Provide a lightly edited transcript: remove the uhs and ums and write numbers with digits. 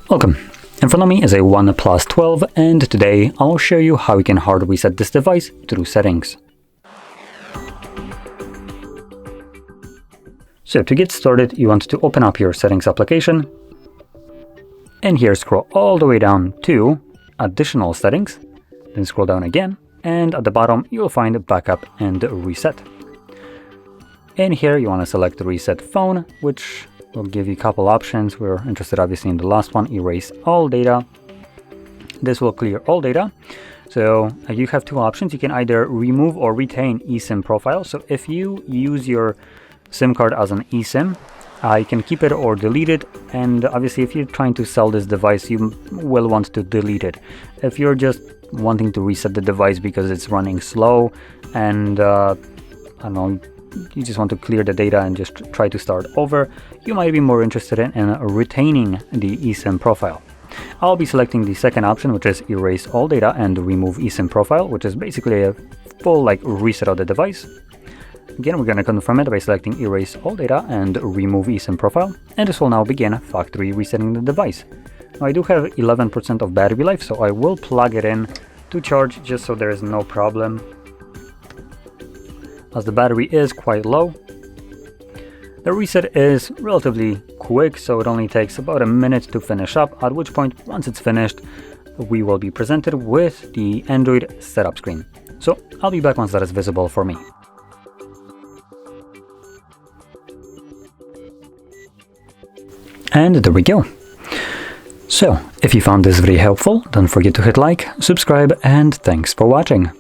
Welcome. In front of me is a OnePlus 12, and today I'll show you how you can hard reset this device through settings. So to get started, you want to open up your settings application, and here scroll all the way down to additional settings, then scroll down again, and at the bottom you'll find backup and reset. And here you want to select reset phone, which will give you a couple options. We're interested obviously in the last one, erase all data. This will clear all data. So you have two options. You can either remove or retain eSIM profile. So if you use your SIM card as an eSIM, you can keep it or delete it. And obviously if you're trying to sell this device, you will want to delete it. If you're just wanting to reset the device because it's running slow and I don't know, you just want to clear the data and just try to start over, you might be more interested in retaining the eSIM profile. I'll be selecting the second option, which is erase all data and remove eSIM profile, which is basically a full reset of the device. Again, we're going to confirm it by selecting erase all data and remove eSIM profile, and this will now begin factory resetting the device. Now, I do have 11% of battery life, so I will plug it in to charge just so there is no problem, as the battery is quite low. The reset is relatively quick, so it only takes about a minute to finish up, at which point, once it's finished, we will be presented with the Android setup screen. So I'll be back once that is visible for me. And there we go. So if you found this video helpful, don't forget to hit like, subscribe, and thanks for watching.